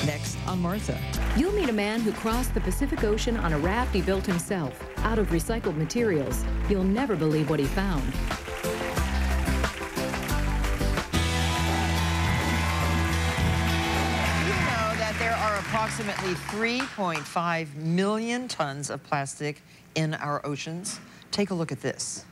next on Martha. You'll meet a man who crossed the Pacific Ocean on a raft he built himself, out of recycled materials. You'll never believe what he found. You know that there are approximately 3.5 million tons of plastic in our oceans. Take a look at this.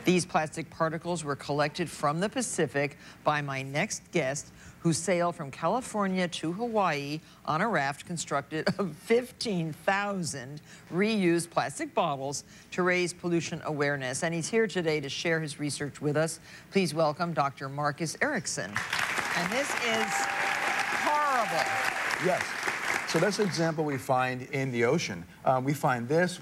These plastic particles were collected from the Pacific by my next guest, who sailed from California to Hawaii on a raft constructed of 15,000 reused plastic bottles to raise pollution awareness. And he's here today to share his research with us. Please welcome Dr. Marcus Erickson. And this is horrible. Yes. So that's an example we find in the ocean. We find this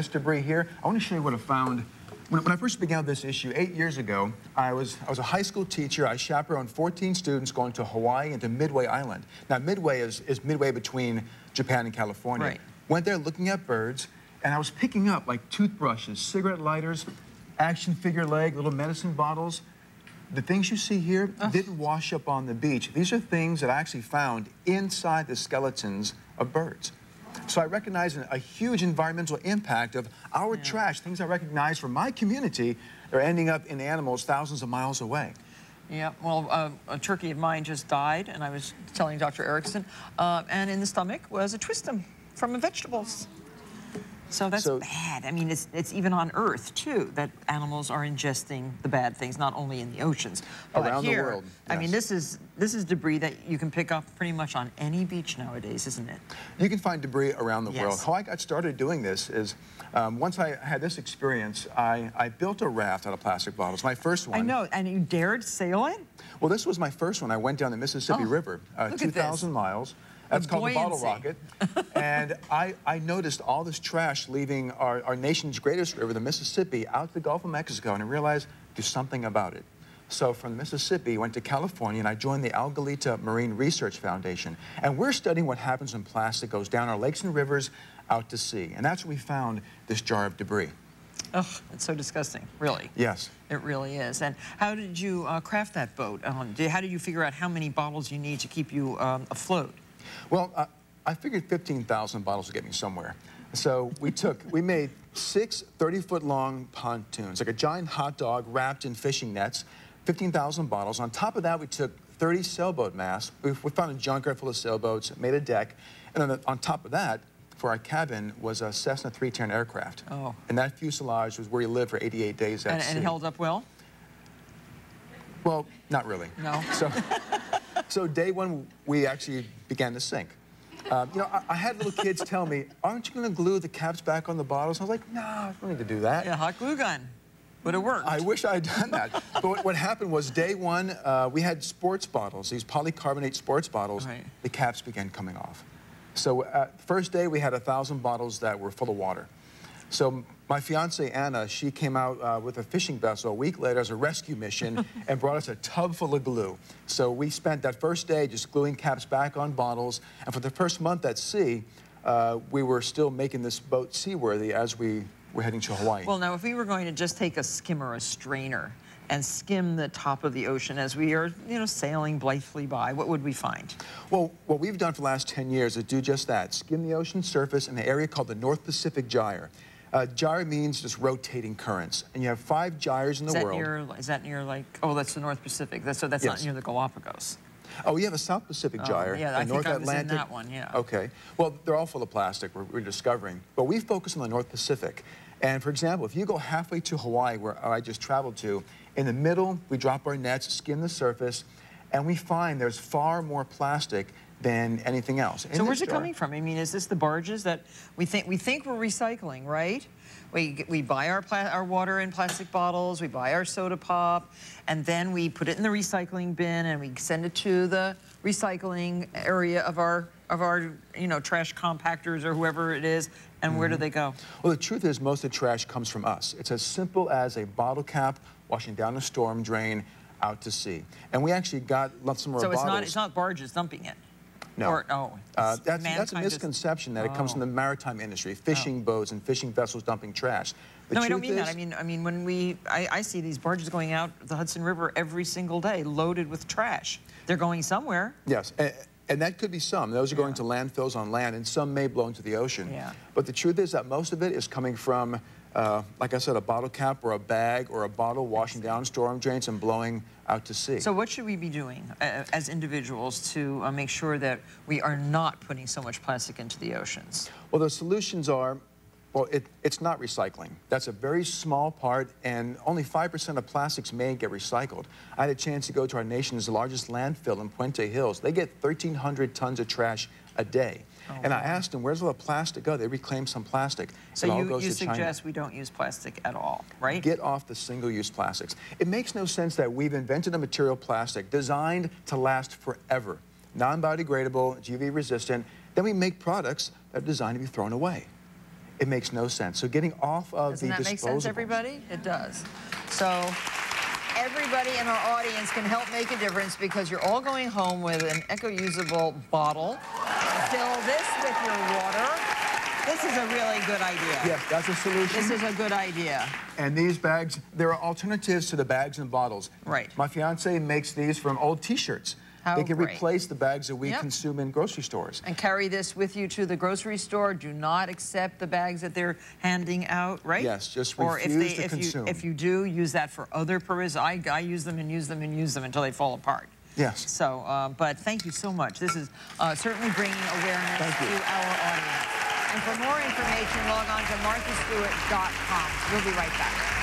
debris here. I want to show you what I found. When I first began this issue 8 years ago, I was a high school teacher. I chaperoned 14 students going to Hawaii and to Midway Island. Now, Midway is midway between Japan and California. Right. Went there looking at birds, and I was picking up like toothbrushes, cigarette lighters, action figure leg, little medicine bottles. The things you see here didn't wash up on the beach. These are things that I actually found inside the skeletons of birds. So I recognize a huge environmental impact of our trash. Things I recognize from my community are ending up in animals thousands of miles away. Yeah, well, a turkey of mine just died, and I was telling Dr. Erickson, and in the stomach was a twistum from the vegetables. So that's bad. I mean, it's even on Earth, too, that animals are ingesting the bad things, not only in the oceans, but around here, the world. Yes. I mean, this is debris that you can pick up pretty much on any beach nowadays, isn't it? You can find debris around the Yes. world. How I got started doing this is, once I had this experience, I built a raft out of plastic bottles. My first one. I know, and you dared sail it? Well, this was my first one. I went down the Mississippi River, 2,000 miles. That's called the bottle rocket. And I noticed all this trash leaving our nation's greatest river, the Mississippi, out to the Gulf of Mexico, and I realized do something about it. So from Mississippi, went to California, and I joined the Algalita Marine Research Foundation. And we're studying what happens when plastic goes down our lakes and rivers out to sea. And that's where we found this jar of debris. Ugh, it's so disgusting, really. Yes. It really is. And how did you craft that boat? How did you figure out how many bottles you need to keep you afloat? Well, I figured 15,000 bottles would get me somewhere. So we made 6 30-foot-long pontoons, like a giant hot dog wrapped in fishing nets, 15,000 bottles. On top of that, we took 30 sailboat masts. We found a junkyard full of sailboats, made a deck, and on top of that, for our cabin, was a Cessna 310 aircraft. Oh. And that fuselage was where we lived for 88 days at sea. And it held up well? Well, not really. No. So day one, we actually began to sink. You know, I had little kids tell me, aren't you going to glue the caps back on the bottles? I was like, no, I don't need to do that. Yeah, hot glue gun. Would have worked. I wish I had done that. But what happened was day one, we had sports bottles, these polycarbonate sports bottles. Right. The caps began coming off. So first day, we had 1,000 bottles that were full of water. So my fiancée, Anna, she came out with a fishing vessel a week later as a rescue mission and brought us a tub full of glue. So we spent that first day just gluing caps back on bottles. And for the first month at sea, we were still making this boat seaworthy as we were heading to Hawaii. Well, now, if we were going to just take a skimmer, a strainer, and skim the top of the ocean as we are, you know, sailing blithely by, what would we find? Well, what we've done for the last 10 years is do just that, skim the ocean surface in an area called the North Pacific Gyre. Gyre means just rotating currents, and you have 5 gyres in the world. Is that near, like, oh, that's the North Pacific, so that's not near the Galapagos. Oh, you have a South Pacific gyre, yeah, I North think I was Atlantic. in that one, yeah. Okay. Well, they're all full of plastic, we're discovering. But we focus on the North Pacific. And for example, if you go halfway to Hawaii, where I just traveled to, in the middle, we drop our nets, skim the surface, and we find there's far more plastic than anything else. So where's it coming from? I mean, is this the barges that we think we're recycling, right? We buy our water in plastic bottles, we buy our soda pop, and then we put it in the recycling bin and we send it to the recycling area of our trash compactors or whoever it is. And where do they go? Well, the truth is most of the trash comes from us. It's as simple as a bottle cap washing down a storm drain out to sea. And we actually got some more bottles. So it's not barges dumping it? No. Or, that's a misconception that it comes from the maritime industry, fishing boats and fishing vessels dumping trash. No, I don't mean that. I mean when I see these barges going out the Hudson River every single day loaded with trash. They're going somewhere. Yes. And that could be some. Those are going to landfills on land, and some may blow into the ocean. Yeah. But the truth is that most of it is coming from, like I said, a bottle cap or a bag or a bottle washing down storm drains and blowing out to sea. So what should we be doing as individuals to make sure that we are not putting so much plastic into the oceans? Well, the solutions are, well, it's not recycling. That's a very small part, and only 5% of plastics may get recycled. I had a chance to go to our nation's largest landfill in Puente Hills. They get 1,300 tons of trash a day. Oh, and I asked them, where's all the plastic go? They reclaim some plastic. So you suggest we don't use plastic at all, right? Get off the single-use plastics. It makes no sense that we've invented a material plastic designed to last forever, non-biodegradable, it's UV resistant, then we make products that are designed to be thrown away. It makes no sense. So getting off of the disposables. Doesn't that make sense, everybody? It does. So everybody in our audience can help make a difference because you're all going home with an eco-usable bottle. Fill this with your water. This is a really good idea. Yes, that's a solution. This is a good idea. And these bags, there are alternatives to the bags and bottles. Right. My fiance makes these from old T-shirts. They can replace the bags that we consume in grocery stores. And carry this with you to the grocery store. Do not accept the bags that they're handing out, right? Yes, just refuse to consume. If you do, use that for other purposes. I use them and use them and use them until they fall apart. Yes. So, but thank you so much. This is certainly bringing awareness to our audience. And for more information, log on to marthastewart.com. We'll be right back.